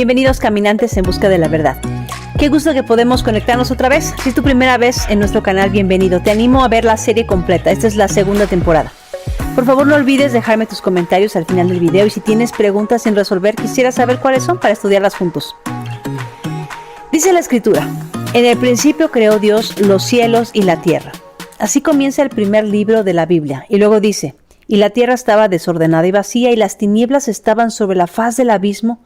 Bienvenidos caminantes en busca de la verdad. Qué gusto que podemos conectarnos otra vez. Si es tu primera vez en nuestro canal, bienvenido. Te animo a ver la serie completa. Esta es la segunda temporada. Por favor, no olvides dejarme tus comentarios al final del video y si tienes preguntas sin resolver, quisiera saber cuáles son para estudiarlas juntos. Dice la Escritura: en el principio creó Dios los cielos y la tierra. Así comienza el primer libro de la Biblia. Y luego dice: y la tierra estaba desordenada y vacía, y las tinieblas estaban sobre la faz del abismo,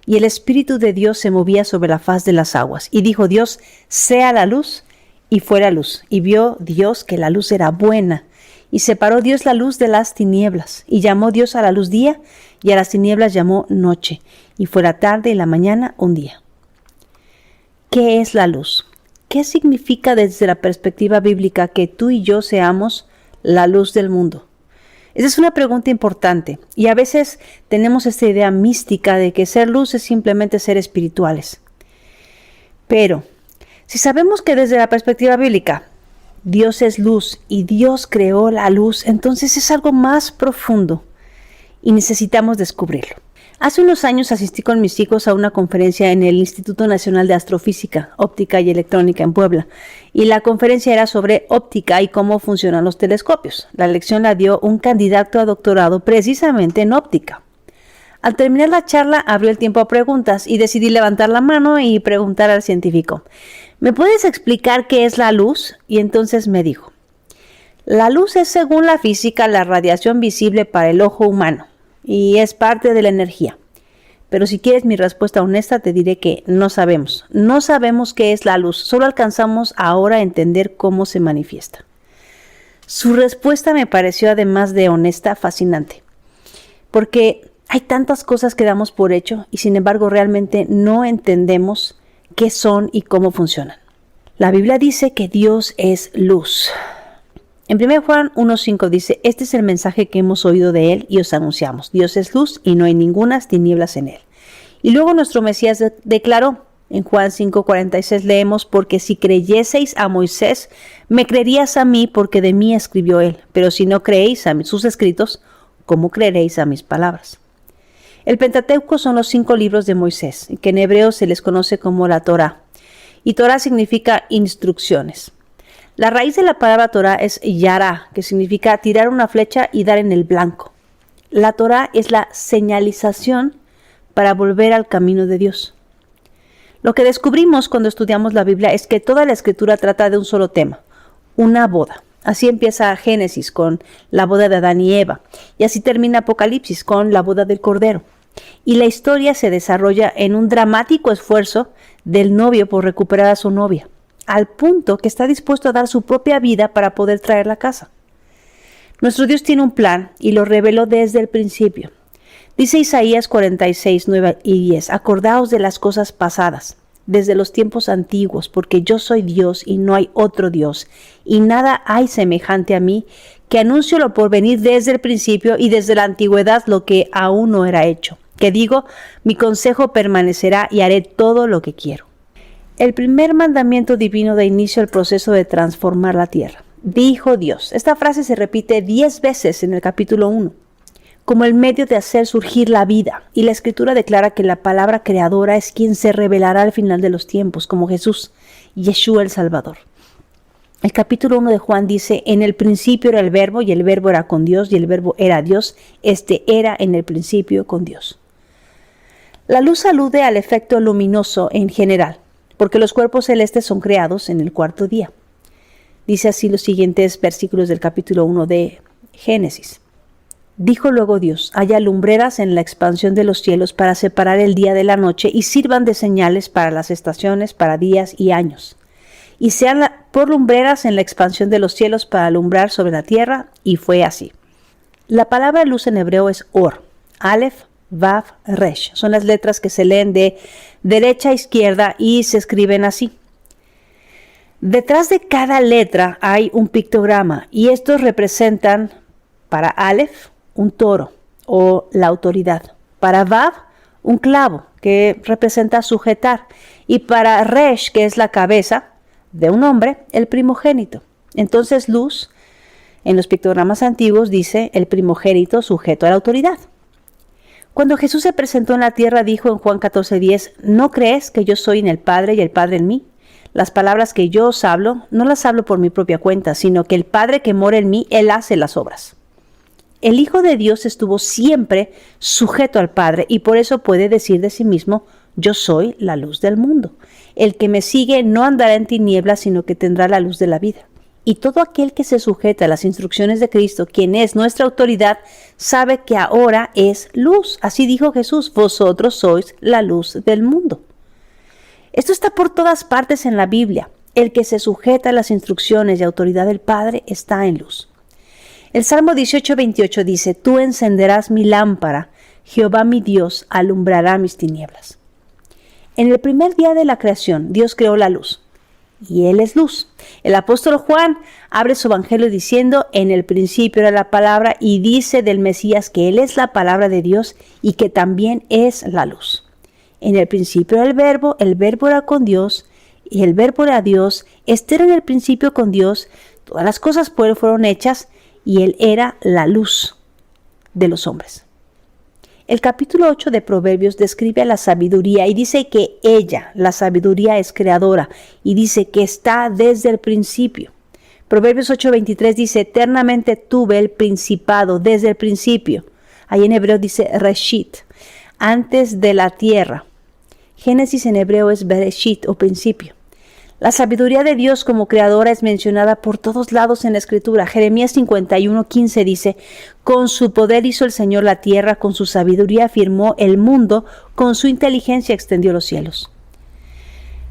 y el Espíritu de Dios se movía sobre la faz de las aguas. Y dijo Dios: sea la luz, y fue la luz. Y vio Dios que la luz era buena. Y separó Dios la luz de las tinieblas. Y llamó Dios a la luz día, y a las tinieblas llamó noche. Y fue la tarde y la mañana un día. ¿Qué es la luz? ¿Qué significa desde la perspectiva bíblica que tú y yo seamos la luz del mundo? Esa es una pregunta importante y a veces tenemos esta idea mística de que ser luz es simplemente ser espirituales. Pero si sabemos que desde la perspectiva bíblica Dios es luz y Dios creó la luz, entonces es algo más profundo y necesitamos descubrirlo. Hace unos años asistí con mis hijos a una conferencia en el Instituto Nacional de Astrofísica, Óptica y Electrónica en Puebla, y la conferencia era sobre óptica y cómo funcionan los telescopios. La lección la dio un candidato a doctorado precisamente en óptica. Al terminar la charla abrió el tiempo a preguntas y decidí levantar la mano y preguntar al científico: ¿me puedes explicar qué es la luz? Y entonces me dijo: la luz es, según la física, la radiación visible para el ojo humano. Y es parte de la energía. Pero si quieres mi respuesta honesta, te diré que no sabemos. No sabemos qué es la luz. Solo alcanzamos ahora a entender cómo se manifiesta. Su respuesta me pareció, además de honesta, fascinante. Porque hay tantas cosas que damos por hecho y sin embargo realmente no entendemos qué son y cómo funcionan. La Biblia dice que Dios es luz. En 1 Juan 1:5 dice: este es el mensaje que hemos oído de Él y os anunciamos. Dios es luz y no hay ningunas tinieblas en Él. Y luego nuestro Mesías declaró, en Juan 5:46 leemos: porque si creyeseis a Moisés, me creerías a mí, porque de mí escribió Él. Pero si no creéis a sus escritos, ¿cómo creeréis a mis palabras? El Pentateuco son los 5 libros de Moisés, que en hebreo se les conoce como la Torá. Y Torá significa instrucciones. La raíz de la palabra Torá es yará, que significa tirar una flecha y dar en el blanco. La Torá es la señalización para volver al camino de Dios. Lo que descubrimos cuando estudiamos la Biblia es que toda la Escritura trata de un solo tema: una boda. Así empieza Génesis con la boda de Adán y Eva, y así termina Apocalipsis con la boda del Cordero. Y la historia se desarrolla en un dramático esfuerzo del novio por recuperar a su novia, al punto que está dispuesto a dar su propia vida para poder traerla a casa. Nuestro Dios tiene un plan y lo reveló desde el principio. Dice Isaías 46, 9 y 10: acordaos de las cosas pasadas, desde los tiempos antiguos, porque yo soy Dios y no hay otro Dios, y nada hay semejante a mí, que anuncio lo por venir desde el principio y desde la antigüedad lo que aún no era hecho, que digo: mi consejo permanecerá y haré todo lo que quiero. El primer mandamiento divino da inicio al proceso de transformar la tierra. Dijo Dios. Esta frase se repite 10 veces en el capítulo 1, como el medio de hacer surgir la vida. Y la Escritura declara que la palabra creadora es quien se revelará al final de los tiempos, como Jesús, Yeshua el Salvador. El capítulo 1 de Juan dice: en el principio era el verbo, y el verbo era con Dios, y el verbo era Dios. Este era en el principio con Dios. La luz alude al efecto luminoso en general, porque los cuerpos celestes son creados en el 4º día. Dice así los siguientes versículos del capítulo 1 de Génesis. Dijo luego Dios: haya lumbreras en la expansión de los cielos para separar el día de la noche, y sirvan de señales para las estaciones, para días y años. Y sean por lumbreras en la expansión de los cielos para alumbrar sobre la tierra, y fue así. La palabra luz en hebreo es or, Aleph, Vav, Resh. Son las letras que se leen de derecha a izquierda y se escriben así. Detrás de cada letra hay un pictograma y estos representan: para Aleph, un toro o la autoridad; para Vav, un clavo que representa sujetar; y para Resh, que es la cabeza de un hombre, el primogénito. Entonces luz, en los pictogramas antiguos, dice el primogénito sujeto a la autoridad. Cuando Jesús se presentó en la tierra, dijo en Juan 14:10, ¿no crees que yo soy en el Padre y el Padre en mí? Las palabras que yo os hablo, no las hablo por mi propia cuenta, sino que el Padre que mora en mí, Él hace las obras. El Hijo de Dios estuvo siempre sujeto al Padre y por eso puede decir de sí mismo, yo soy la luz del mundo. El que me sigue no andará en tinieblas, sino que tendrá la luz de la vida. Y todo aquel que se sujeta a las instrucciones de Cristo, quien es nuestra autoridad, sabe que ahora es luz. Así dijo Jesús, vosotros sois la luz del mundo. Esto está por todas partes en la Biblia. El que se sujeta a las instrucciones y autoridad del Padre está en luz. El Salmo 18:28 dice, tú encenderás mi lámpara, Jehová mi Dios alumbrará mis tinieblas. En el primer día de la creación, Dios creó la luz. Y Él es luz. El apóstol Juan abre su evangelio diciendo, en el principio era la palabra, y dice del Mesías que Él es la palabra de Dios y que también es la luz. En el principio era el verbo era con Dios, y el verbo era Dios, este era en el principio con Dios, todas las cosas por Él fueron hechas, y Él era la luz de los hombres. El capítulo 8 de Proverbios describe a la sabiduría y dice que ella, la sabiduría, es creadora y dice que está desde el principio. Proverbios 8:23 dice, eternamente tuve el principado desde el principio. Ahí en hebreo dice Reshit, antes de la tierra. Génesis en hebreo es Bereshit o principio. La sabiduría de Dios como creadora es mencionada por todos lados en la Escritura. Jeremías 51:15 dice, con su poder hizo el Señor la tierra, con su sabiduría firmó el mundo, con su inteligencia extendió los cielos.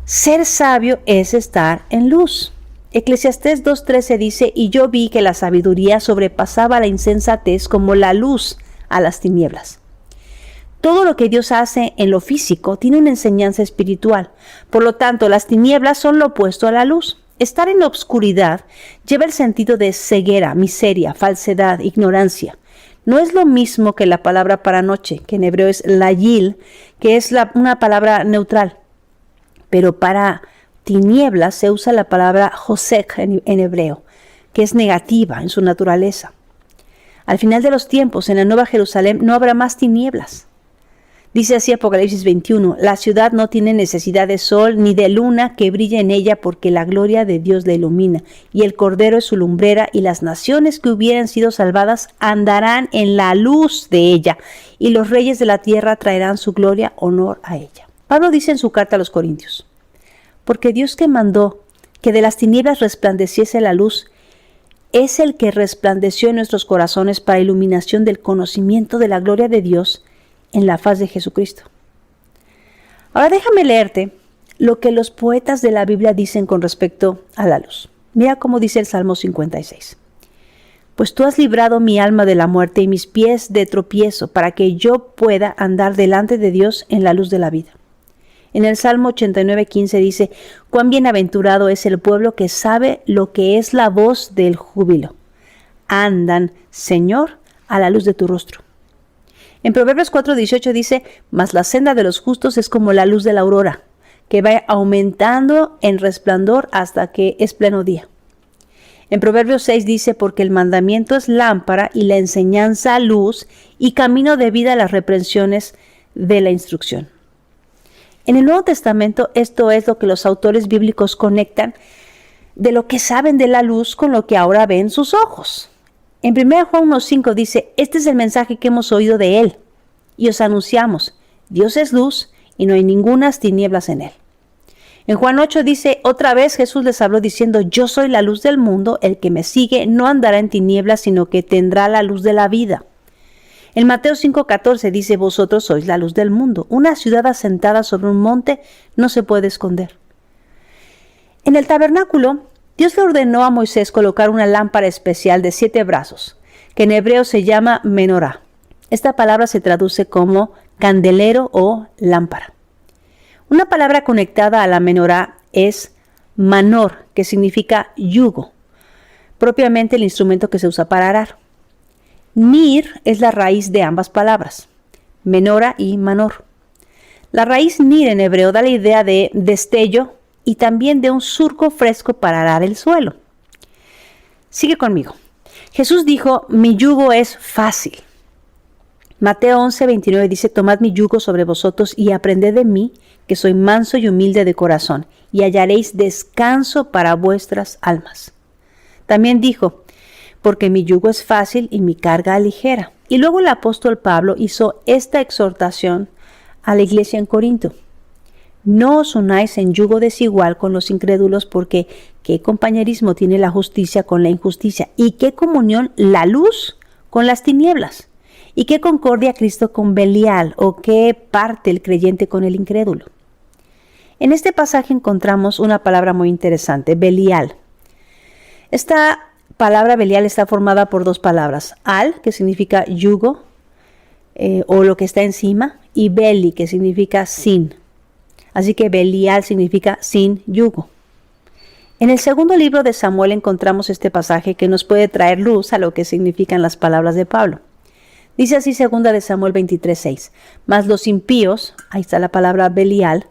Ser sabio es estar en luz. Eclesiastés 2:13 dice, y yo vi que la sabiduría sobrepasaba la insensatez como la luz a las tinieblas. Todo lo que Dios hace en lo físico tiene una enseñanza espiritual. Por lo tanto, las tinieblas son lo opuesto a la luz. Estar en la oscuridad lleva el sentido de ceguera, miseria, falsedad, ignorancia. No es lo mismo que la palabra para noche, que en hebreo es layil, que es una palabra neutral. Pero para tinieblas se usa la palabra josek en hebreo, que es negativa en su naturaleza. Al final de los tiempos, en la Nueva Jerusalén, no habrá más tinieblas. Dice así Apocalipsis 21, la ciudad no tiene necesidad de sol ni de luna que brille en ella porque la gloria de Dios la ilumina y el Cordero es su lumbrera y las naciones que hubieran sido salvadas andarán en la luz de ella y los reyes de la tierra traerán su gloria, honor a ella. Pablo dice en su carta a los Corintios, porque Dios que mandó que de las tinieblas resplandeciese la luz es el que resplandeció en nuestros corazones para iluminación del conocimiento de la gloria de Dios en la faz de Jesucristo. Ahora déjame leerte lo que los poetas de la Biblia dicen con respecto a la luz. Mira cómo dice el Salmo 56. Pues tú has librado mi alma de la muerte y mis pies de tropiezo para que yo pueda andar delante de Dios en la luz de la vida. En el Salmo 89:15 dice, cuán bienaventurado es el pueblo que sabe lo que es la voz del júbilo. Andan, Señor, a la luz de tu rostro. En Proverbios 4:18 dice, mas la senda de los justos es como la luz de la aurora, que va aumentando en resplandor hasta que es pleno día. En Proverbios 6 dice, porque el mandamiento es lámpara y la enseñanza luz y camino de vida a las reprensiones de la instrucción. En el Nuevo Testamento esto es lo que los autores bíblicos conectan de lo que saben de la luz con lo que ahora ven sus ojos. En 1 Juan 1:5 dice, este es el mensaje que hemos oído de Él y os anunciamos, Dios es luz y no hay ningunas tinieblas en Él. En Juan 8 dice, otra vez Jesús les habló diciendo, yo soy la luz del mundo, el que me sigue no andará en tinieblas, sino que tendrá la luz de la vida. En Mateo 5:14 dice, vosotros sois la luz del mundo. Una ciudad asentada sobre un monte no se puede esconder. En el tabernáculo, Dios le ordenó a Moisés colocar una lámpara especial de 7 brazos, que en hebreo se llama menorá. Esta palabra se traduce como candelero o lámpara. Una palabra conectada a la menorá es manor, que significa yugo, propiamente el instrumento que se usa para arar. Nir es la raíz de ambas palabras, menora y manor. La raíz nir en hebreo da la idea de destello y también de un surco fresco para arar el suelo. Sigue conmigo. Jesús dijo, mi yugo es fácil. Mateo 11:29 dice, tomad mi yugo sobre vosotros y aprended de mí, que soy manso y humilde de corazón, y hallaréis descanso para vuestras almas. También dijo, porque mi yugo es fácil y mi carga ligera. Y luego el apóstol Pablo hizo esta exhortación a la iglesia en Corinto. No os unáis en yugo desigual con los incrédulos, porque ¿qué compañerismo tiene la justicia con la injusticia? ¿Y qué comunión la luz con las tinieblas? ¿Y qué concordia Cristo con Belial? ¿O qué parte el creyente con el incrédulo? En este pasaje encontramos una palabra muy interesante, Belial. Esta palabra Belial está formada por dos palabras, al, que significa yugo, o lo que está encima, y Beli, que significa sin. Así que Belial significa sin yugo. En el segundo libro de Samuel encontramos este pasaje que nos puede traer luz a lo que significan las palabras de Pablo. Dice así 2 de Samuel 23:6. Mas los impíos, ahí está la palabra Belial,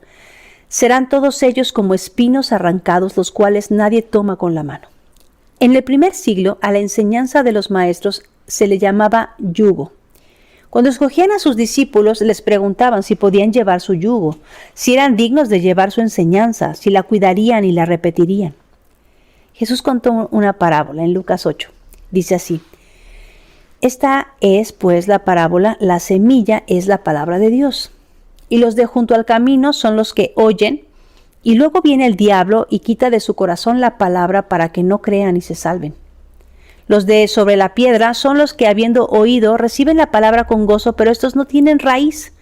serán todos ellos como espinos arrancados, los cuales nadie toma con la mano. En el primer siglo, a la enseñanza de los maestros se le llamaba yugo. Cuando escogían a sus discípulos, les preguntaban si podían llevar su yugo, si eran dignos de llevar su enseñanza, si la cuidarían y la repetirían. Jesús contó una parábola en Lucas 8. Dice así, esta es pues la parábola, la semilla es la palabra de Dios. Y los de junto al camino son los que oyen, y luego viene el diablo y quita de su corazón la palabra para que no crean y se salven. Los de sobre la piedra son los que, habiendo oído, reciben la palabra con gozo, pero estos no tienen raíz.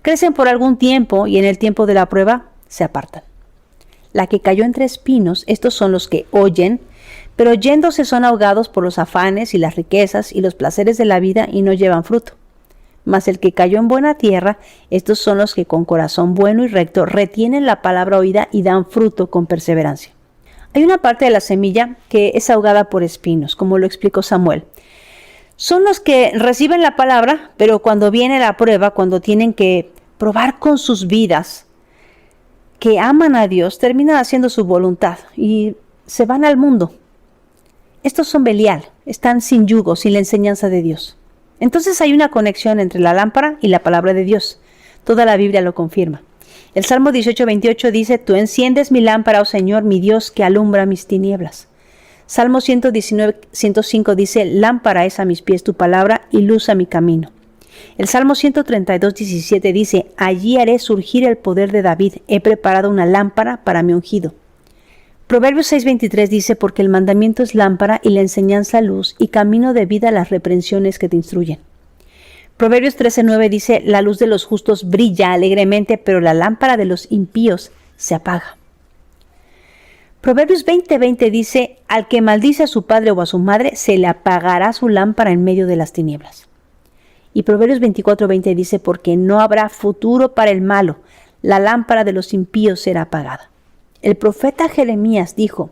Crecen por algún tiempo y en el tiempo de la prueba se apartan. La que cayó entre espinos, estos son los que oyen, pero yéndose son ahogados por los afanes y las riquezas y los placeres de la vida y no llevan fruto. Mas el que cayó en buena tierra, estos son los que con corazón bueno y recto retienen la palabra oída y dan fruto con perseverancia. Hay una parte de la semilla que es ahogada por espinos, como lo explicó Samuel. Son los que reciben la palabra, pero cuando viene la prueba, cuando tienen que probar con sus vidas que aman a Dios, terminan haciendo su voluntad y se van al mundo. Estos son Belial, están sin yugo, sin la enseñanza de Dios. Entonces hay una conexión entre la lámpara y la palabra de Dios. Toda la Biblia lo confirma. El Salmo 18:28 dice, tú enciendes mi lámpara, oh Señor, mi Dios, que alumbra mis tinieblas. Salmo 119:105 dice, lámpara es a mis pies tu palabra y luz a mi camino. El Salmo 132:17 dice, allí haré surgir el poder de David, he preparado una lámpara para mi ungido. Proverbios 6:23 dice, porque el mandamiento es lámpara y la enseñanza luz y camino de vida las reprensiones que te instruyen. Proverbios 13:9 dice, la luz de los justos brilla alegremente, pero la lámpara de los impíos se apaga. Proverbios 20:20 dice, al que maldice a su padre o a su madre, se le apagará su lámpara en medio de las tinieblas. Y Proverbios 24:20 dice, porque no habrá futuro para el malo, la lámpara de los impíos será apagada. El profeta Jeremías dijo,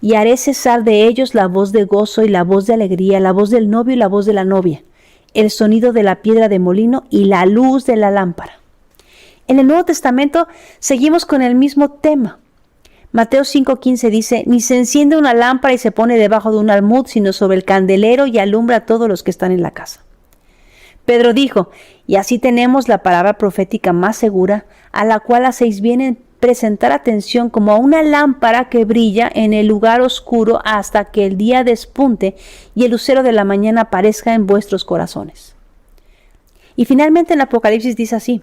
y haré cesar de ellos la voz de gozo y la voz de alegría, la voz del novio y la voz de la novia, el sonido de la piedra de molino y la luz de la lámpara. En el Nuevo Testamento seguimos con el mismo tema. Mateo 5:15 dice, ni se enciende una lámpara y se pone debajo de un almud, sino sobre el candelero y alumbra a todos los que están en la casa. Pedro dijo, y así tenemos la palabra profética más segura, a la cual hacéis bien en presentar atención como a una lámpara que brilla en el lugar oscuro hasta que el día despunte y el lucero de la mañana aparezca en vuestros corazones. Y finalmente en Apocalipsis dice así,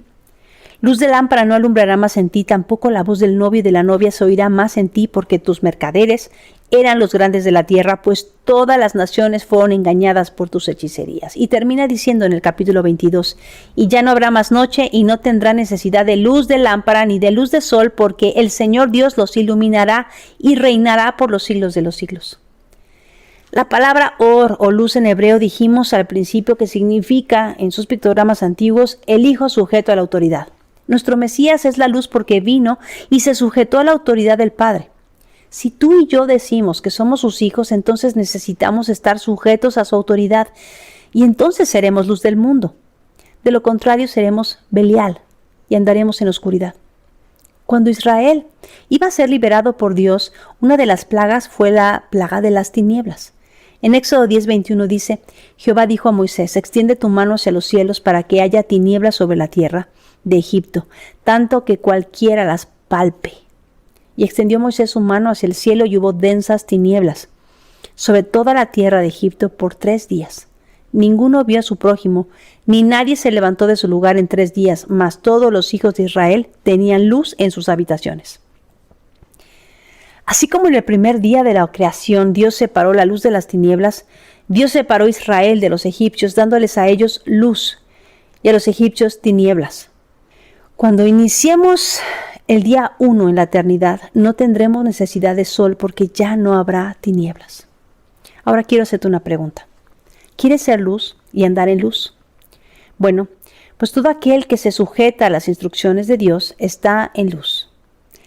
luz de lámpara no alumbrará más en ti, tampoco la voz del novio y de la novia se oirá más en ti, porque tus mercaderes eran los grandes de la tierra, pues todas las naciones fueron engañadas por tus hechicerías. Y termina diciendo en el capítulo 22, y ya no habrá más noche y no tendrá necesidad de luz de lámpara ni de luz de sol, porque el Señor Dios los iluminará y reinará por los siglos de los siglos. La palabra or o luz en hebreo dijimos al principio que significa en sus pictogramas antiguos el hijo sujeto a la autoridad. Nuestro Mesías es la luz porque vino y se sujetó a la autoridad del Padre. Si tú y yo decimos que somos sus hijos, entonces necesitamos estar sujetos a su autoridad y entonces seremos luz del mundo. De lo contrario, seremos Belial y andaremos en oscuridad. Cuando Israel iba a ser liberado por Dios, una de las plagas fue la plaga de las tinieblas. En Éxodo 10:21 dice, Jehová dijo a Moisés, extiende tu mano hacia los cielos para que haya tinieblas sobre la tierra de Egipto, tanto que cualquiera las palpe. Y extendió Moisés su mano hacia el cielo y hubo densas tinieblas sobre toda la tierra de Egipto por 3 días. Ninguno vio a su prójimo, ni nadie se levantó de su lugar en 3 días, mas todos los hijos de Israel tenían luz en sus habitaciones. Así como en el primer día de la creación Dios separó la luz de las tinieblas, Dios separó a Israel de los egipcios, dándoles a ellos luz y a los egipcios tinieblas. Cuando iniciemos el día 1 en la eternidad, no tendremos necesidad de sol porque ya no habrá tinieblas. Ahora quiero hacerte una pregunta. ¿Quieres ser luz y andar en luz? Bueno, pues todo aquel que se sujeta a las instrucciones de Dios está en luz.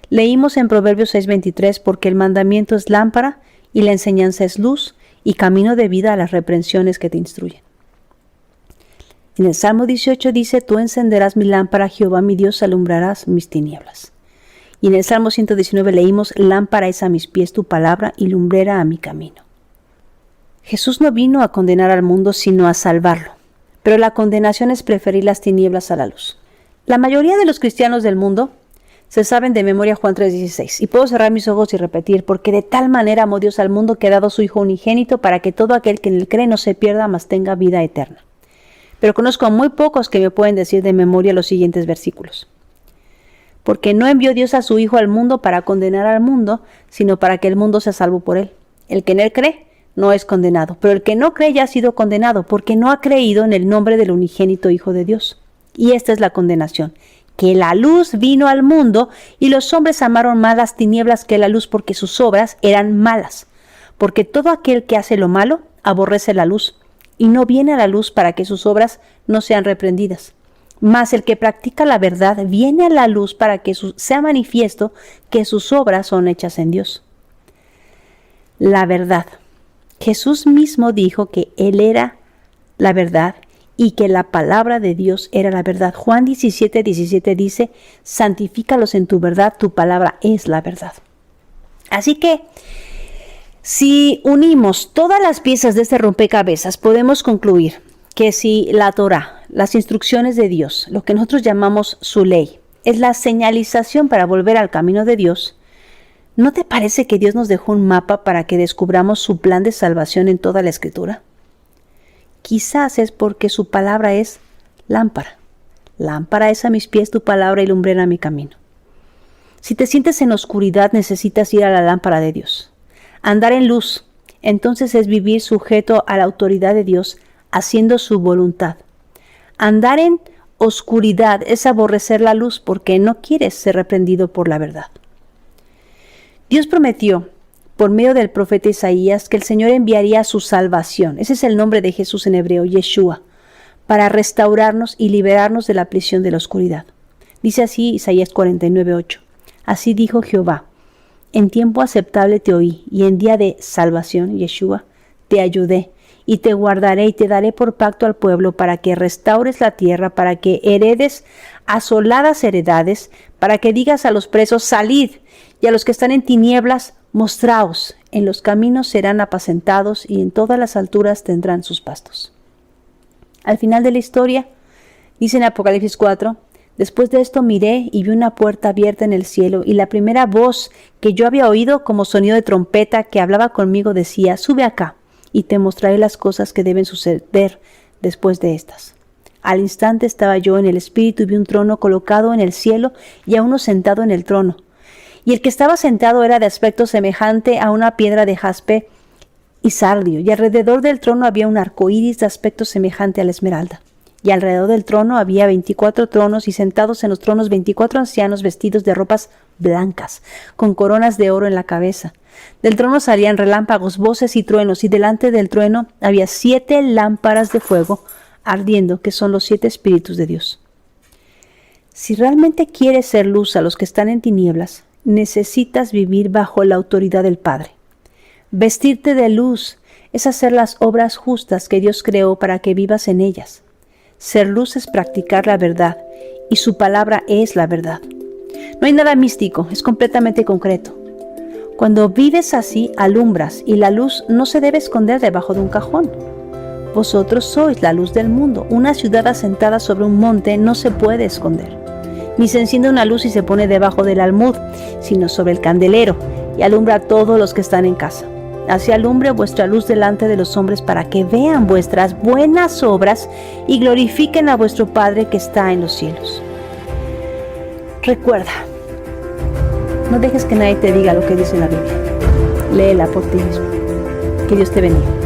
Leímos en Proverbios 6:23, porque el mandamiento es lámpara y la enseñanza es luz y camino de vida a las reprensiones que te instruyen. En el Salmo 18 dice, tú encenderás mi lámpara, Jehová mi Dios, alumbrarás mis tinieblas. Y en el Salmo 119 leímos, lámpara es a mis pies tu palabra y lumbrera a mi camino. Jesús no vino a condenar al mundo, sino a salvarlo. Pero la condenación es preferir las tinieblas a la luz. La mayoría de los cristianos del mundo se saben de memoria Juan 3:16. Y puedo cerrar mis ojos y repetir, porque de tal manera amó Dios al mundo que ha dado a su Hijo unigénito para que todo aquel que en él cree no se pierda, mas tenga vida eterna. Pero conozco a muy pocos que me pueden decir de memoria los siguientes versículos. Porque no envió Dios a su Hijo al mundo para condenar al mundo, sino para que el mundo sea salvo por él. El que en él cree no es condenado, pero el que no cree ya ha sido condenado, porque no ha creído en el nombre del unigénito Hijo de Dios. Y esta es la condenación, que la luz vino al mundo y los hombres amaron más las tinieblas que la luz porque sus obras eran malas. Porque todo aquel que hace lo malo aborrece la luz y no viene a la luz para que sus obras no sean reprendidas. Mas el que practica la verdad viene a la luz para que sea manifiesto que sus obras son hechas en Dios. La verdad. Jesús mismo dijo que Él era la verdad y que la palabra de Dios era la verdad. Juan 17:17 dice, santifícalos en tu verdad, tu palabra es la verdad. Así que, si unimos todas las piezas de este rompecabezas, podemos concluir que si la Torá, las instrucciones de Dios, lo que nosotros llamamos su ley, es la señalización para volver al camino de Dios, ¿no te parece que Dios nos dejó un mapa para que descubramos su plan de salvación en toda la Escritura? Quizás es porque su palabra es lámpara. Lámpara es a mis pies tu palabra y lumbrera a mi camino. Si te sientes en oscuridad, necesitas ir a la lámpara de Dios. Andar en luz, entonces es vivir sujeto a la autoridad de Dios, haciendo su voluntad. Andar en oscuridad es aborrecer la luz porque no quieres ser reprendido por la verdad. Dios prometió, por medio del profeta Isaías, que el Señor enviaría su salvación. Ese es el nombre de Jesús en hebreo, Yeshua, para restaurarnos y liberarnos de la prisión de la oscuridad. Dice así Isaías 49:8. Así dijo Jehová, en tiempo aceptable te oí, y en día de salvación, Yeshua, te ayudé, y te guardaré y te daré por pacto al pueblo para que restaures la tierra, para que heredes asoladas heredades, para que digas a los presos, salid, y a los que están en tinieblas, mostraos, en los caminos serán apacentados y en todas las alturas tendrán sus pastos. Al final de la historia, dice en Apocalipsis 4, después de esto miré y vi una puerta abierta en el cielo y la primera voz que yo había oído como sonido de trompeta que hablaba conmigo decía, sube acá y te mostraré las cosas que deben suceder después de estas. Al instante estaba yo en el espíritu y vi un trono colocado en el cielo y a uno sentado en el trono. Y el que estaba sentado era de aspecto semejante a una piedra de jaspe y sardio, y alrededor del trono había un arco iris de aspecto semejante a la esmeralda. Y alrededor del trono había 24 tronos, y sentados en los tronos 24 ancianos vestidos de ropas blancas, con coronas de oro en la cabeza. Del trono salían relámpagos, voces y truenos, y delante del trueno había 7 lámparas de fuego ardiendo, que son los 7 espíritus de Dios. Si realmente quieres ser luz a los que están en tinieblas, necesitas vivir bajo la autoridad del Padre. Vestirte de luz es hacer las obras justas que Dios creó para que vivas en ellas. Ser luz es practicar la verdad, y su palabra es la verdad. No hay nada místico, es completamente concreto. Cuando vives así, alumbras, y la luz no se debe esconder debajo de un cajón. Vosotros sois la luz del mundo. Una ciudad asentada sobre un monte no se puede esconder. Ni se enciende una luz y se pone debajo del almud, sino sobre el candelero, y alumbra a todos los que están en casa. Así alumbre vuestra luz delante de los hombres, para que vean vuestras buenas obras y glorifiquen a vuestro Padre que está en los cielos. Recuerda, no dejes que nadie te diga lo que dice la Biblia. Léela por ti mismo. Que Dios te bendiga.